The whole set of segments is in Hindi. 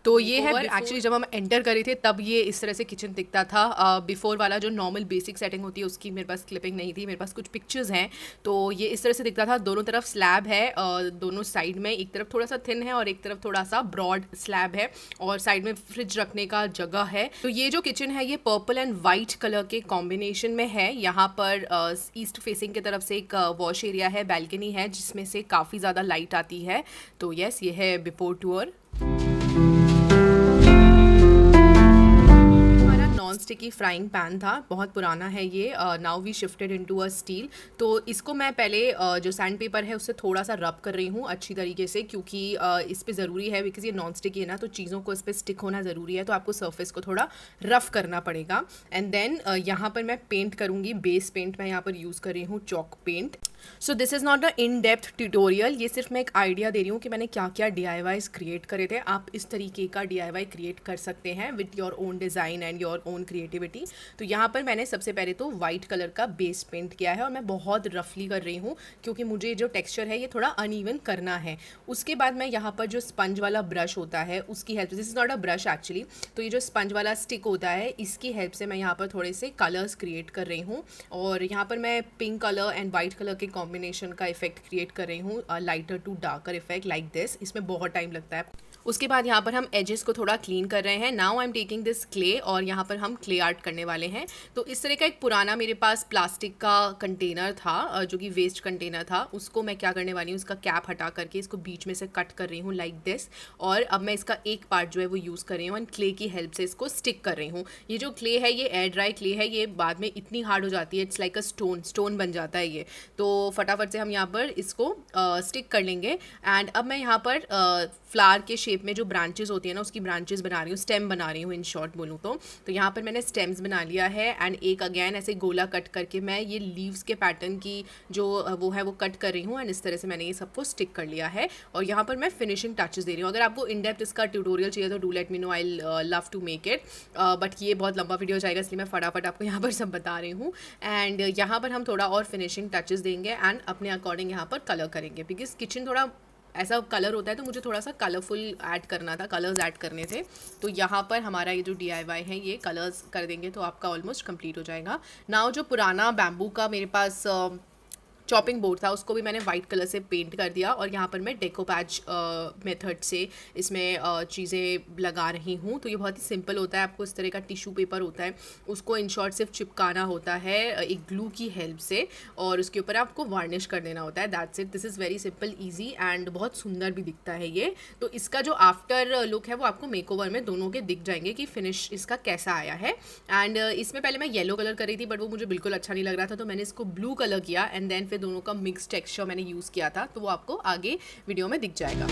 तो ये है एक्चुअली जब हम एंटर करे थे तब ये इस तरह से किचन दिखता था। बिफोर वाला जो नॉर्मल बेसिक सेटिंग होती है उसकी मेरे पास क्लिपिंग नहीं थी, मेरे पास कुछ पिक्चर्स हैं। तो ये इस तरह से दिखता था। दोनों तरफ स्लैब है, दोनों साइड में, एक तरफ थोड़ा सा थिन है और एक तरफ थोड़ा सा ब्रॉड स्लैब है, और साइड में फ्रिज रखने का जगह है। तो ये जो किचन है ये पर्पल एंड वाइट कलर के कॉम्बिनेशन में है। यहाँ पर ईस्ट फेसिंग की तरफ से एक वॉश एरिया है, बैल्कनी है जिसमें से काफ़ी ज़्यादा लाइट आती है। तो यस, ये है before tour. Non sticky frying pan था, बहुत पुराना है ये। Now we shifted into a steel. तो इसको मैं पहले जो सैंड पेपर है उससे थोड़ा सा रब कर रही हूँ अच्छी तरीके से, क्योंकि इस पे ज़रूरी है, बिकॉज ये नॉन स्टिकी है ना, तो चीज़ों को इस पर स्टिक होना ज़रूरी है, तो आपको सरफेस को थोड़ा रफ करना पड़ेगा। एंड देन यहाँ पर मैं पेंट करूँगी, बेस पेंट मैं यहाँ पर यूज़ कर रही हूँ, chalk paint. So this is not a in depth tutorial, ये सिर्फ मैं एक आइडिया दे रही हूँ कि मैंने क्या क्या DIYs क्रिएट करे थे। आप इस तरीके का DIY क्रिएट कर सकते हैं with your own design and your own creativity. तो यहाँ पर मैंने सबसे पहले तो वाइट कलर का बेस पेंट किया है, और मैं बहुत रफली कर रही हूँ क्योंकि मुझे जो टेक्सचर है ये थोड़ा अनइवन करना है। उसके बाद मैं यहाँ पर जो स्पंज वाला ब्रश होता है उसकी हेल्प से, this is not a brush actually, तो ये जो स्पंज वाला स्टिक होता है इसकी हेल्प से मैं यहाँ पर थोड़े से कलर्स क्रिएट कर रही हूँ। और यहाँ पर मैं pink colour and white colour के कॉम्बिनेशन का इफेक्ट क्रिएट कर रही हूँ, lighter to darker effect like this. इसमें बहुत टाइम लगता है। उसके बाद यहाँ पर हम एजेस को थोड़ा क्लीन कर रहे हैं। Now I am taking this clay, और यहाँ पर हम क्ले आर्ट करने वाले हैं। तो इस तरह का एक पुराना मेरे पास प्लास्टिक का कंटेनर था, जो कि वेस्ट कंटेनर था, उसको मैं क्या करने वाली हूँ, इसका कैप हटा करके इसको बीच में से कट कर रही हूँ लाइक दिस। और अब मैं इसका एक पार्ट जो है वो यूज़ कर रही हूँ एंड क्ले की हेल्प से इसको स्टिक कर रही हूँ। ये जो क्ले है ये एयर ड्राई क्ले है, ये बाद में इतनी हार्ड हो जाती है, इट्स लाइक अ स्टोन बन जाता है ये। तो फटाफट से हम यहाँ पर इसको स्टिक कर लेंगे। एंड अब मैं यहाँ पर फ्लावर के शेप में जो ब्रांचेस होती है ना उसकी ब्रांचेस बना रही हूँ, स्टेम बना रही हूँ इन शॉर्ट बोलूँ तो यहाँ पर मैंने स्टेम्स बना लिया है। एंड एक अगेन ऐसे गोला कट करके मैं ये लीव्स के पैटर्न की जो वो है वो कट कर रही हूँ, एंड इस तरह से मैंने ये सबको स्टिक कर लिया है। और यहाँ पर मैं फिनिशिंग टचेस दे रही हूँ। अगर आपको इन डेप्थ इसका ट्यूटोरियल चाहिए तो do let me know, I love to make it, but ये बहुत लंबा वीडियो जाएगा, इसलिए मैं फटाफट आपको यहाँ पर सब बता रही हूँ। एंड यहाँ पर हम थोड़ा और फिनिशिंग टचेस देंगे एंड अपने अकॉर्डिंग यहाँ पर कलर करेंगे, बिकॉज किचन थोड़ा ऐसा कलर होता है तो मुझे थोड़ा सा कलरफुल ऐड करना था, कलर्स ऐड करने थे। तो यहाँ पर हमारा ये जो DIY है ये कलर्स कर देंगे तो आपका ऑलमोस्ट कंप्लीट हो जाएगा। नाउ जो पुराना बैम्बू का मेरे पास चॉपिंग बोर्ड था उसको भी मैंने वाइट कलर से पेंट कर दिया, और यहाँ पर मैं डेकोपैच मेथड से इसमें चीज़ें लगा रही हूँ। तो ये बहुत ही सिंपल होता है, आपको इस तरह का टिश्यू पेपर होता है उसको इन शॉर्ट सिर्फ चिपकाना होता है एक ग्लू की हेल्प से, और उसके ऊपर आपको वार्निश कर देना होता है, that's it. This is very simple, easy and बहुत सुंदर भी दिखता है ये। तो इसका जो आफ्टर लुक है वो आपको मेकओवर में दोनों के दिख जाएंगे कि फिनिश इसका कैसा आया है। एंड इसमें पहले मैं येलो कलर कर रही थी बट वो मुझे बिल्कुल अच्छा नहीं लग रहा था, तो मैंने इसको ब्लू कलर किया एंड देन फिर दोनों का मिक्स टेक्सचर मैंने यूज़ किया था, तो वो आपको आगे वीडियो में दिख जाएगा।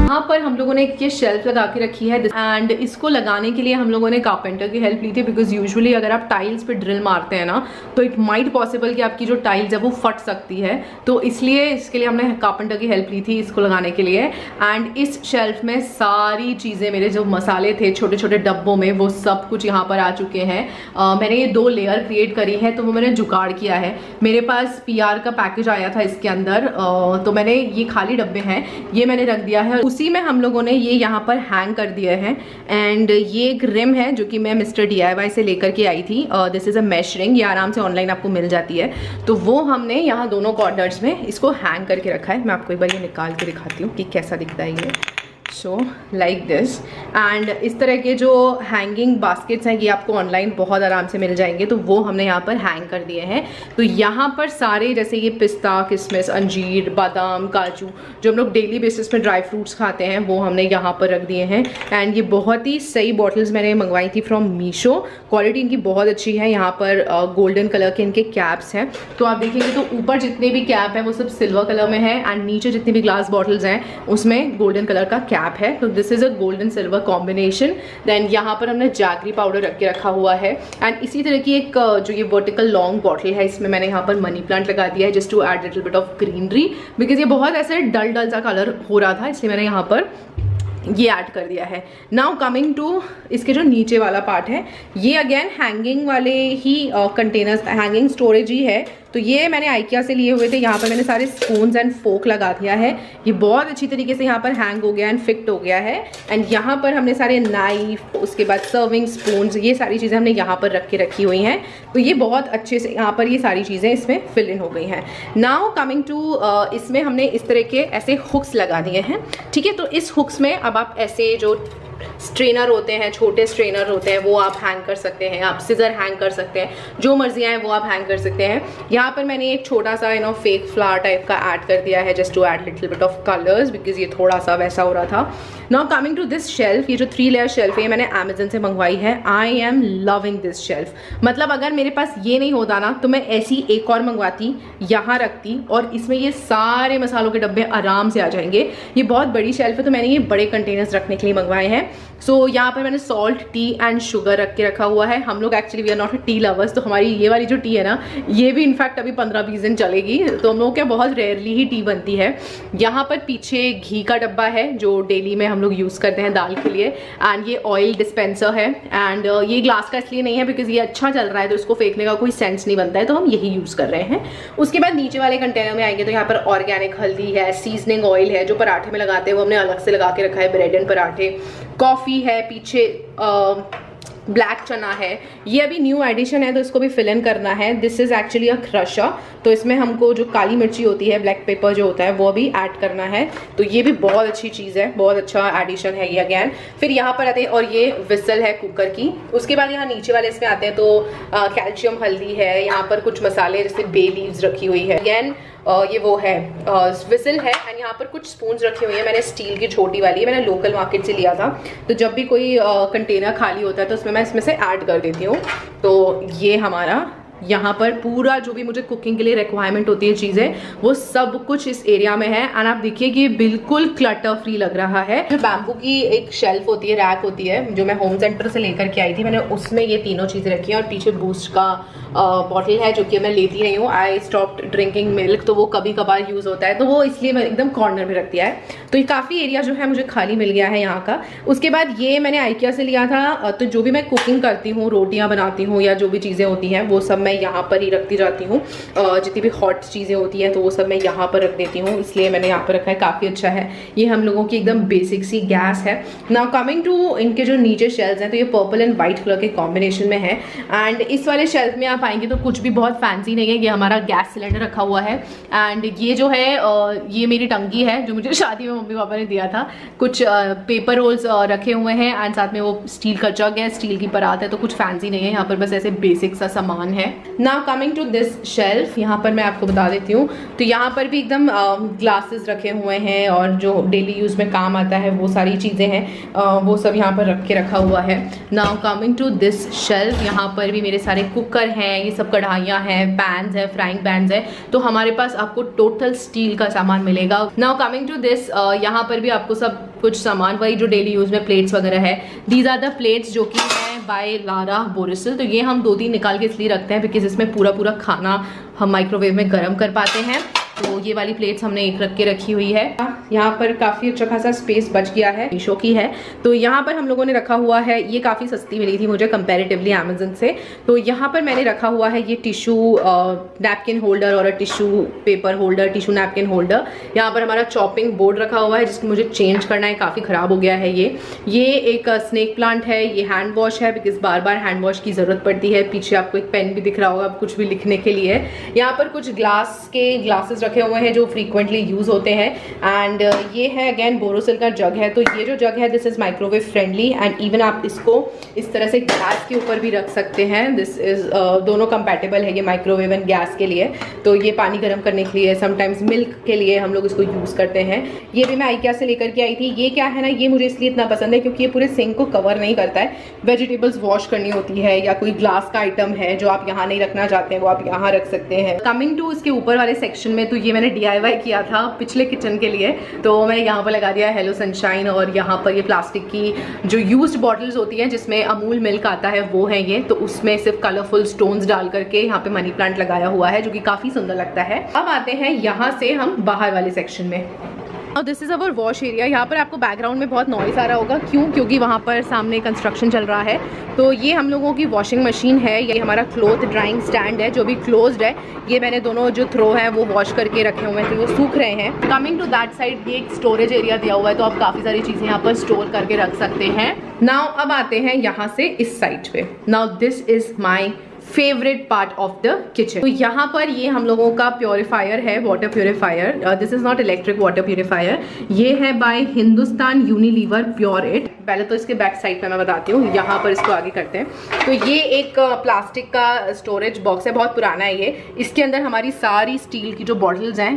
यहाँ पर हम लोगों ने एक ये शेल्फ लगा के रखी है, एंड इसको लगाने के लिए हम लोगों ने कारपेंटर की हेल्प ली थी, बिकॉज यूजुअली अगर आप टाइल्स पे ड्रिल मारते हैं ना तो इट माइट पॉसिबल कि आपकी जो टाइल्स है वो फट सकती है, तो इसलिए इसके लिए हमने कारपेंटर की हेल्प ली थी इसको लगाने के लिए। एंड इस शेल्फ में सारी चीज़ें, मेरे जो मसाले थे छोटे छोटे डब्बों में, वो सब कुछ यहाँ पर आ चुके हैं। मैंने ये 2 लेयर क्रिएट करी है, तो वो मैंने जुगाड़ किया है। मेरे पास PR का पैकेज आया था इसके अंदर, तो मैंने ये खाली डब्बे हैं ये मैंने रख दिया है, उसी में हम लोगों ने ये यहाँ पर हैंग कर दिया है। एंड ये एक रिम है जो कि मैं मिस्टर DIY से लेकर के आई थी, this is a mesh ring, ये आराम से ऑनलाइन आपको मिल जाती है। तो वो हमने यहाँ दोनों कॉर्नर्स में इसको हैंग करके रखा है। मैं आपको एक बार ये निकाल के दिखाती हूँ कि कैसा दिखता है ये। सो लाइक दिस, एंड इस तरह के जो हैंगिंग बास्केट्स हैं ये आपको ऑनलाइन बहुत आराम से मिल जाएंगे, तो वो हमने यहाँ पर हैंग कर दिए हैं। तो यहाँ पर सारे जैसे ये पिस्ता, किशमिश, अंजीर, बादाम, काजू, जो हम लोग डेली बेसिस पे ड्राई फ्रूट्स खाते हैं वो हमने यहाँ पर रख दिए हैं। एंड ये बहुत ही सही बॉटल्स मैंने मंगवाई थी फ्रॉम मीशो, क्वालिटी इनकी बहुत अच्छी है। यहाँ पर गोल्डन कलर के इनके कैप्स हैं, तो आप देखेंगे तो ऊपर जितने भी कैप हैं वो सब सिल्वर कलर में है, एंड नीचे जितनी भी ग्लास बॉटल्स हैं उसमें गोल्डन कलर का कैप है। तो this is a golden silver combination. Then यहाँ पर हमने जैगरी पाउडर रख के रखा हुआ है, एंड इसी तरह की एक जो ये वर्टिकल लॉन्ग बॉटल है इसमें मैंने यहाँ पर मनी प्लांट लगा दिया है, just to add little bit of greenery, because ये बहुत ऐसे डल डल सा कलर हो रहा था, इसलिए मैंने यहाँ पर ये ऐड कर दिया है। नाउ कमिंग टू इसके जो नीचे वाला पार्ट है, ये अगेन हैंगिंग वाले ही कंटेनर्स, हैंगिंग स्टोरेज ही है, तो ये मैंने आइकिया से लिए हुए थे। यहाँ पर मैंने सारे स्पून्स एंड फोक लगा दिया है, ये बहुत अच्छी तरीके से यहाँ पर हैंग हो गया एंड फिक्ट हो गया है। एंड यहाँ पर हमने सारे नाइफ, उसके बाद सर्विंग स्पून्स, ये सारी चीज़ें हमने यहाँ पर रख के रखी हुई हैं। तो ये बहुत अच्छे से यहाँ पर ये सारी चीज़ें इसमें फिल इन हो गई हैं। नाउ कमिंग टू इसमें हमने इस तरह के ऐसे हुक्स लगा दिए हैं, ठीक है। तो इस हुक्स में अब आप ऐसे जो स्ट्रेनर होते हैं, छोटे स्ट्रेनर होते हैं, वो आप हैंग कर सकते हैं, आप सिजर हैंग कर सकते हैं, जो मर्जी आए वो आप हैंग कर सकते हैं। यहाँ पर मैंने एक छोटा सा फेक फ्लावर टाइप का ऐड कर दिया है, just to add little bit of colours, because ये थोड़ा सा वैसा हो रहा था। Now coming to this shelf, ये जो 3 लेयर शेल्फ है ये मैंने अमेजन से मंगवाई है। I am loving this shelf. मतलब अगर मेरे पास ये नहीं होता ना तो मैं ऐसी एक और मंगवाती, यहाँ रखती और इसमें ये सारे मसालों के डब्बे आराम से आ जाएंगे। ये बहुत बड़ी शेल्फ है तो मैंने ये बड़े कंटेनर्स रखने के लिए मंगवाए हैं। सो यहाँ पर मैंने सॉल्ट, टी एंड शुगर रख के रखा हुआ है। हम लोग actually we are not a tea lovers, तो हमारी ये वाली जो टी है ना, ये भी इनफैक्ट अभी 15-20 दिन चलेगी, तो हम लोग क्या बहुत रेयरली ही टी बनती है। यहाँ पर पीछे घी का डब्बा है जो डेली में हम लोग यूज़ करते हैं दाल के लिए, एंड ये ऑयल डिस्पेंसर है। एंड ये ग्लास का इसलिए नहीं है बिकॉज ये अच्छा चल रहा है तो इसको फेंकने का कोई सेंस नहीं बनता है, तो हम यही यूज़ कर रहे हैं। उसके बाद नीचे वाले कंटेनर में आएंगे तो यहाँ पर ऑर्गेनिक हल्दी है, सीजनिंग ऑयल है, जो पराठे में लगाते हैं वो हमने अलग से लगा के रखा है, ब्रेड एंड पराठे, कॉफ़ी है, पीछे ब्लैक चना है, ये अभी न्यू एडिशन है तो इसको भी फिल इन करना है। This is actually a crusher, तो इसमें हमको जो काली मिर्ची होती है, ब्लैक पेपर जो होता है, वो भी ऐड करना है। तो ये भी बहुत अच्छी चीज़ है, बहुत अच्छा एडिशन है ये अगेन। फिर यहाँ पर आते हैं और ये विसल है कुकर की। उसके बाद यहाँ नीचे वाले इसमें आते हैं तो कैल्शियम हल्दी है, यहाँ पर कुछ मसाले जैसे बे लीव्स रखी हुई है, अगेन ये वो है विसल है। एंड यहाँ पर कुछ स्पून्स रखी हुई है, मैंने स्टील की छोटी वाली है, मैंने लोकल मार्केट से लिया था। तो जब भी कोई कंटेनर खाली होता है तो उसमें मैं इसमें से ऐड कर देती हूँ। तो ये हमारा यहाँ पर पूरा जो भी मुझे कुकिंग के लिए रिक्वायरमेंट होती है चीज़ें, वो सब कुछ इस एरिया में है। एंड आप देखिए कि बिल्कुल क्लटर फ्री लग रहा है। जो बैम्बू की एक शेल्फ होती है, रैक होती है, जो मैं होम सेंटर से लेकर के आई थी, मैंने उसमें ये तीनों चीज़ें रखी हैं। और पीछे बूस्ट का बॉटल है जो कि मैं लेती रही हूँ। आई स्टॉप्ड ड्रिंकिंग मिल्क, तो वो कभी कभार यूज़ होता है, तो वो इसलिए मैं एकदम कॉर्नर में रख दिया है। तो ये काफ़ी एरिया जो है मुझे खाली मिल गया है यहाँ का। उसके बाद ये मैंने आइकिया से लिया था। तो जो भी मैं कुकिंग करती हूँ, रोटियाँ बनाती हूँ या जो भी चीज़ें होती हैं, वो सब मैं यहाँ पर ही रखती जाती हूँ। जितनी भी हॉट चीज़ें होती हैं तो वो सब मैं यहाँ पर रख देती हूँ, इसलिए मैंने यहाँ पर रखा है। काफ़ी अच्छा है, ये हम लोगों की एकदम बेसिक सी गैस है। नाउ कमिंग टू इनके जो नीचे शेल्फ हैं, तो ये पर्पल एंड वाइट कलर के कॉम्बिनेशन में है। एंड इस वाले शेल्फ में आप आएंगे तो कुछ भी बहुत फैंसी नहीं है, ये हमारा गैस सिलेंडर रखा हुआ है। एंड ये जो है ये मेरी टंकी है जो मुझे शादी में मम्मी पापा ने दिया था। कुछ पेपर रोल्स रखे हुए हैं एंड साथ में वो स्टील का जग है, स्टील की परात है, तो कुछ फैंसी नहीं है, यहाँ पर बस ऐसे बेसिक सा सामान है। Now coming to this shelf, यहाँ पर मैं आपको बता देती हूँ, तो यहाँ पर भी एकदम ग्लासेस रखे हुए हैं और जो डेली यूज़ में काम आता है वो सारी चीज़ें हैं, वो सब यहाँ पर रख के रखा हुआ है। Now coming to this shelf, यहाँ पर भी मेरे सारे कुकर हैं, ये सब कढ़ाइयाँ हैं, पैन्स हैं, फ्राइंग पैन्स हैं, तो हमारे पास आपको टोटल स्टील का सामान मिलेगा। नाउ कमिंग टू दिस, यहाँ पर भी आपको सब कुछ सामान वही जो डेली यूज़ में प्लेट्स वगैरह है। दीज आर द प्लेट्स जो कि है बाय लारा बोरिसल। तो ये हम 2-3 निकाल के इसलिए रखते हैं बिकॉज इसमें पूरा खाना हम माइक्रोवेव में गर्म कर पाते हैं। तो ये वाली प्लेट्स हमने एक रख के रखी हुई है। यहाँ पर काफ़ी अच्छा खासा स्पेस बच गया है, मीशो की है। तो यहाँ पर हम लोगों ने रखा हुआ है, ये काफ़ी सस्ती मिली थी मुझे कंपैरेटिवली अमेजन से। तो यहाँ पर मैंने रखा हुआ है ये टिश्यू नैपकिन होल्डर और tissue paper holder, tissue napkin holder. यहाँ पर हमारा चॉपिंग बोर्ड रखा हुआ है जिसको मुझे चेंज करना है, काफ़ी ख़राब हो गया है ये एक स्नेक प्लांट है, ये हैंड वॉश है because bar bar hand wash की ज़रूरत पड़ती है। पीछे आपको एक पेन भी दिख रहा होगा कुछ भी लिखने के लिए। यहाँ पर कुछ ग्लासेस रखे हुए हैं जो फ्रीक्वेंटली यूज होते हैं। एंड ये है अगेन बोरोसिल का जग है। तो ये जो जग है this is microwave friendly and even आप इसको इस तरह से गैस के ऊपर भी रख सकते हैं। दिस इज दोनों कंपैटिबल है ये माइक्रोवेव एंड गैस के लिए। तो ये पानी गर्म करने के लिए, समटाइम्स मिल्क के लिए हम लोग इसको यूज करते हैं। ये भी मैं आइकिया से लेकर के आई थी। ये क्या है ना, ये मुझे इसलिए इतना पसंद है क्योंकि ये पूरे सिंक को कवर नहीं करता है। वेजिटेबल्स वॉश करनी होती है या कोई ग्लास का आइटम है जो आप यहाँ नहीं रखना चाहते हैं वो आप यहाँ रख सकते हैं। कमिंग टू इसके ऊपर वाले सेक्शन में, तो ये मैंने DIY किया था पिछले किचन के लिए। तो मैं यहाँ पर लगा दिया हेलो सनशाइन और यहाँ पर ये प्लास्टिक की जो यूज्ड बॉटल्स होती हैं जिसमें अमूल मिल्क आता है वो है ये। तो उसमें सिर्फ कलरफुल स्टोन्स डाल करके यहाँ पे मनी प्लांट लगाया हुआ है जो कि काफ़ी सुंदर लगता है। अब आते हैं यहाँ से हम बाहर वाले सेक्शन में। This is our wash area. यहाँ पर आपको बैकग्राउंड में बहुत नॉइज़ आ रहा होगा, क्यों? क्योंकि वहाँ पर सामने कंस्ट्रक्शन चल रहा है। तो ये हम लोगों की वॉशिंग मशीन है, ये हमारा क्लोथ ड्राइंग स्टैंड है जो भी क्लोज्ड है। ये मैंने दोनों जो थ्रो हैं वो वॉश करके रखे हुए हैं, तो वो सूख रहे हैं। कमिंग टू दैट साइड, ये एक स्टोरेज एरिया दिया हुआ है, तो आप काफ़ी सारी चीज़ें यहाँ पर स्टोर करके रख सकते हैं। नाउ अब आते हैं यहाँ से इस साइड पे। Now this is my favourite part of the kitchen. तो यहाँ पर ये हम लोगों का प्योरीफायर है, water purifier. This is not electric water purifier, ये है by Hindustan Unilever Pureit. पहले तो इसके बैक साइड पे मैं बताती हूँ, यहाँ पर इसको आगे करते हैं। तो ये एक प्लास्टिक का स्टोरेज बॉक्स है, बहुत पुराना है ये। इसके अंदर हमारी सारी स्टील की जो बॉटल्स हैं,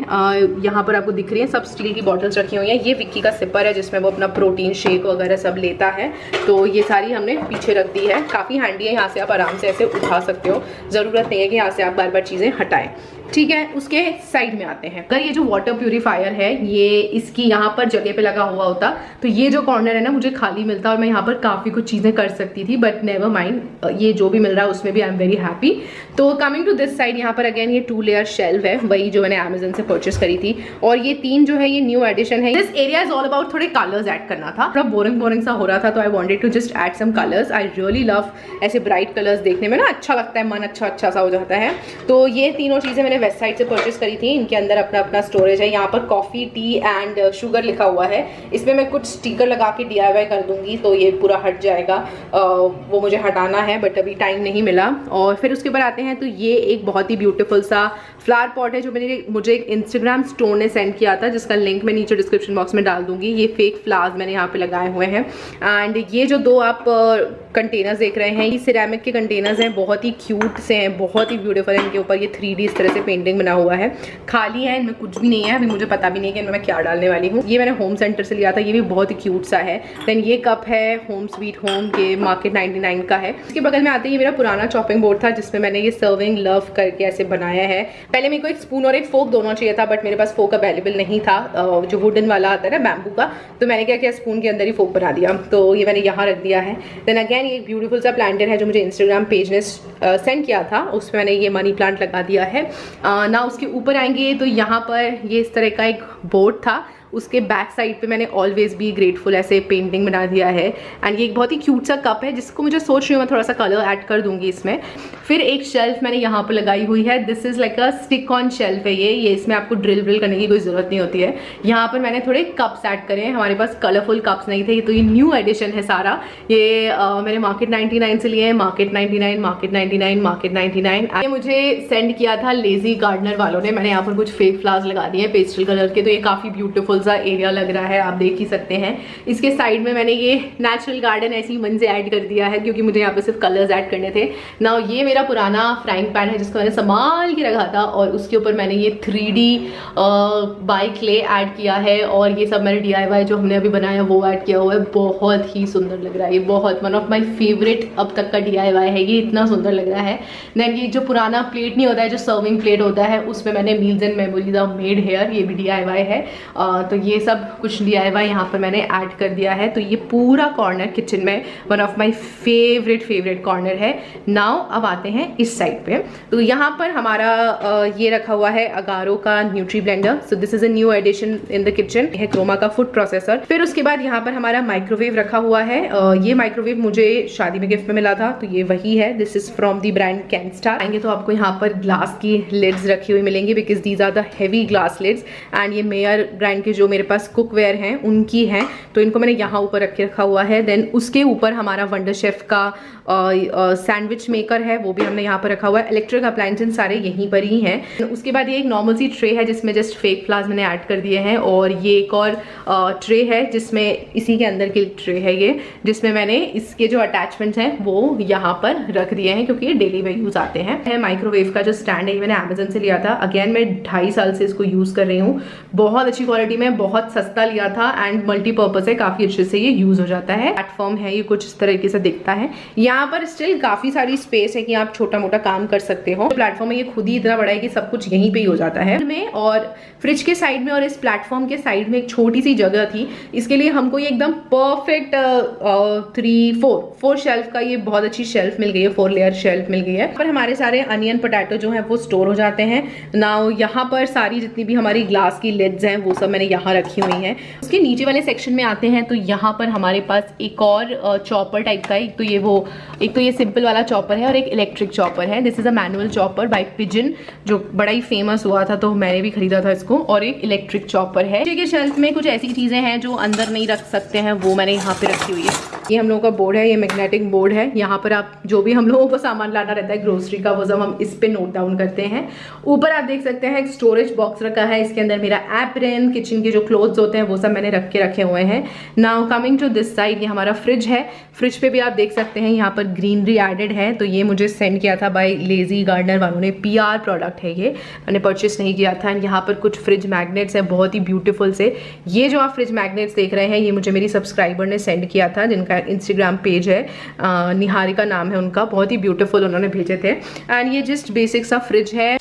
यहाँ पर आपको दिख रही हैं, सब स्टील की बॉटल्स रखी हुई हैं। ये विक्की का सिपर है जिसमें वो अपना प्रोटीन शेक वगैरह सब लेता है, तो ये सारी हमने पीछे रख दी है। काफ़ी हैंडी है, यहाँ से आप आराम से ऐसे उठा सकते हो, ज़रूरत नहीं है कि यहाँ से आप बार बार चीज़ें हटाएं। ठीक है, उसके साइड में आते हैं। अगर ये जो वाटर प्यूरीफायर है, ये इसकी यहाँ पर जगह पे लगा हुआ होता तो ये जो कॉर्नर है ना मुझे खाली मिलता और मैं यहाँ पर काफ़ी कुछ चीज़ें कर सकती थी, बट नेवर माइंड, ये जो भी मिल रहा है उसमें भी आई एम वेरी हैप्पी। तो कमिंग टू दिस साइड, यहाँ पर अगेन ये 2 लेयर शेल्फ है, वही जो मैंने अमेजन से परचेस करी थी। और ये 3 जो है ये न्यू एडिशन है। This area is all about थोड़े कलर्स ऐड करना था, थोड़ा बोरिंग सा हो रहा था, तो I wanted to just add some colours. I really love ऐसे ब्राइट कलर्स देखने में ना, अच्छा लगता है, मन अच्छा सा हो जाता है। तो ये तीनों चीज़ें मैंने वेस्ट साइड से परचेस करी थी। इनके अंदर अपना अपना स्टोरेज है। यहाँ पर कॉफ़ी, टी एंड शुगर लिखा हुआ है। इसमें मैं कुछ स्टिकर लगा के DIY कर दूंगी, तो ये पूरा हट जाएगा। वो मुझे हटाना है, बट अभी टाइम नहीं मिला। और फिर उसके बाद आते हैं, तो ये एक बहुत ही ब्यूटीफुल सा फ्लावर पॉट है जो मुझे एक इंस्टाग्राम स्टोर ने सेंड किया था, जिसका लिंक मैं नीचे डिस्क्रिप्शन बॉक्स में डाल दूंगी। ये फेक फ्लावर्स मैंने यहाँ पे लगाए हुए हैं। एंड ये जो 2 आप कंटेनर्स देख रहे हैं, ये सिरेमिक के कंटेनर्स हैं, बहुत ही क्यूट से हैं, बहुत ही ब्यूटीफुल है। इनके ऊपर ये 3D इस तरह से पेंटिंग बना हुआ है। खाली है, इनमें कुछ भी नहीं है, अभी मुझे पता भी नहीं है कि इनमें मैं क्या डालने वाली हूँ। ये मैंने होम सेंटर से लिया था, ये भी बहुत ही क्यूट सा है। देन ये कप है होम स्वीट होम के, मार्केट 99 का है। इसके बगल में आते ही मेरा पुराना चॉपिंग बोर्ड था, जिसमें मैंने ये सर्विंग लव करके ऐसे बनाया है। पहले मेरे को एक स्पून और एक फोक दोनों चाहिए था, बट मेरे पास फोक अवेलेबल नहीं था, जो वुडन वाला आता है ना बैम्बू का, तो मैंने क्या किया, स्पून के अंदर ही फोक बना दिया। तो ये मैंने यहाँ रख दिया है। देन अगेन ये एक ब्यूटीफुल सा प्लांटर है जो मुझे इंस्टाग्राम पेज ने सेंड किया था, उसमें मैंने ये मनी प्लांट लगा दिया है ना। उसके ऊपर आएंगे तो यहाँ पर ये इस तरह का एक बोर्ड था, उसके बैक साइड पे मैंने ऑलवेज बी ग्रेटफुल ऐसे पेंटिंग बना दिया है। एंड ये एक बहुत ही क्यूट सा कप है, जिसको मुझे सोच रही हूँ मैं थोड़ा सा कलर ऐड कर दूंगी इसमें। फिर एक शेल्फ मैंने यहाँ पर लगाई हुई है, this is like a stick on shelf है ये इसमें आपको ड्रिल करने की कोई जरूरत नहीं होती है। यहाँ पर मैंने थोड़े कप्स ऐड करे हैं, हमारे पास कलरफुल कप्स नहीं थे, तो ये न्यू एडिशन है सारा। ये मैंने मार्केट 99 से लिए हैं, मार्केट 99, मार्केट 99, मार्केट 99। ये मुझे सेंड किया था लेजी गार्डनर वालों ने। मैंने यहाँ पर कुछ फेक फ्लावर्स लगा दिए हैं पेस्टल कलर के, तो ये काफ़ी ब्यूटीफुल सा एरिया लग रहा है, आप देख ही सकते हैं। इसके साइड में मैंने ये नेचुरल गार्डन ऐसी मन से ऐड कर दिया है, क्योंकि मुझे यहाँ पे सिर्फ कलर्स ऐड करने थे ना। ये मेरा पुराना फ्राइंग पैन है जिसको मैंने संभाल के रखा था, और उसके ऊपर मैंने ये 3D बाई क्ले ऐड किया है, और ये सब मैंने DIY जो हमने अभी बनाया वो ऐड किया हुआ है। बहुत ही सुंदर लग रहा है ये, बहुत वन ऑफ माई फेवरेट अब तक का DIY है ये, इतना सुंदर लग रहा है। देन ये जो पुराना प्लेट नहीं होता है, जो सर्विंग प्लेट होता है, उसमें मैंने meals and memories of made here, ये भी DIY है। तो ये सब कुछ DIY यहाँ पर मैंने ऐड कर दिया है। तो ये पूरा कॉर्नर किचन में one of my favourite corner है। नाउ अब आते हैं इस साइड पे, तो यहाँ पर हमारा ये रखा हुआ है अगारो का nutri blender. So this is a new edition in the kitchen, है क्रोमा का फूड प्रोसेसर। फिर उसके बाद यहाँ पर हमारा माइक्रोवेव रखा हुआ है। ये माइक्रोवेव मुझे शादी में गिफ्ट में मिला था, तो ये वही है। This is from the brand Kenstar. आएंगे तो आपको यहाँ पर ग्लास की लिड्स रखी हुई मिलेंगी, because these are the heavy glass lids. And ये मेयर ब्रांड के जो मेरे पास कुकवेयर हैं उनकी हैं, तो इनको मैंने यहाँ ऊपर रखा हुआ है। देन उसके ऊपर हमारा वंडर शेफ का सैंडविच मेकर है, वो भी हमने यहाँ पर रखा हुआ है। इलेक्ट्रिक अप्लायंसेस सारे यहीं पर ही हैं। उसके बाद ये एक नॉर्मल सी ट्रे है जिसमें जस्ट फेक फ्लावर्स मैंने ऐड कर दिए हैं, और ये एक और ट्रे है जिसमें इसी के अंदर की ट्रे है ये, जिसमें मैंने इसके जो अटैचमेंट्स हैं वो यहाँ पर रख दिए हैं, क्योंकि ये डेली में यूज आते हैं। माइक्रोवेव का जो स्टैंड है ये मैंने अमेजन से लिया था। अगेन मैं 2.5 साल से इसको यूज कर रही हूँ, बहुत अच्छी क्वालिटी में, बहुत सस्ता लिया था एंड मल्टीपर्पज है, काफी अच्छे से ये यूज हो जाता है। प्लेटफॉर्म है ये, कुछ इस तरीके से दिखता है। यहाँ पर स्टिल काफी सारी स्पेस है कि आप छोटा मोटा काम कर सकते हो। प्लेटफॉर्म है ये खुद ही इतना बड़ा है कि सब कुछ यहीं पे ही हो जाता है में। और फ्रिज के साइड में और इस प्लेटफॉर्म के साइड में एक छोटी सी जगह थी, इसके लिए हमको ये एकदम परफेक्ट 4 शेल्फ का ये बहुत अच्छी शेल्फ मिल गई है, 4 लेयर शेल्फ मिल गई है। पर हमारे सारे अनियन पोटैटो जो है वो स्टोर हो जाते हैं। नाउ यहाँ पर सारी जितनी भी हमारी ग्लास की लिड्स हैं वो सब मैंने यहाँ रखी हुई हैं। उसके नीचे वाले सेक्शन में आते हैं तो यहाँ पर हमारे पास एक और चॉपर टाइप का, एक तो ये सिंपल वाला चॉपर है और एक इलेक्ट्रिक चॉपर है। This is a manual chopper by Pigeon, जो बड़ा ही फेमस हुआ था, तो मैंने भी खरीदा था इसको। और एक इलेक्ट्रिक चॉपर है। नीचे के शेल्फ में कुछ ऐसी चीज़ें हैं जो अंदर नहीं रख सकते हैं, वो मैंने यहाँ पे रखी हुई है। ये हम लोगों का बोर्ड है, ये मैग्नेटिक बोर्ड है। यहाँ पर आप जो भी हम लोगों को सामान लाना रहता है ग्रोसरी का, वो सब हम इस पे नोट डाउन करते हैं। ऊपर आप देख सकते हैं एक स्टोरेज बॉक्स रखा है, इसके अंदर मेरा एप्रन, किचन के जो क्लोथ्स होते हैं वो सब मैंने रखे हुए हैं। Now coming to this side, ये हमारा फ्रिज है। फ्रिज पे भी आप देख सकते हैं यहाँ पर ग्रीनरी एडेड है, तो ये मुझे सेंड किया था बाय लेजी गार्डनर वालों ने, PR प्रोडक्ट है ये, मैंने परचेस नहीं किया था। एंड यहाँ पर कुछ फ्रिज मैग्नेट्स हैं बहुत ही ब्यूटीफुल से। ये जो आप फ्रिज मैग्नेट्स देख रहे हैं ये मुझे मेरी सब्सक्राइबर ने सेंड किया था, जिनका इंस्टाग्राम पेज है, निहारिका नाम है उनका, बहुत ही ब्यूटीफुल उन्होंने भेजे थे। एंड ये जस्ट बेसिक सा फ्रिज है।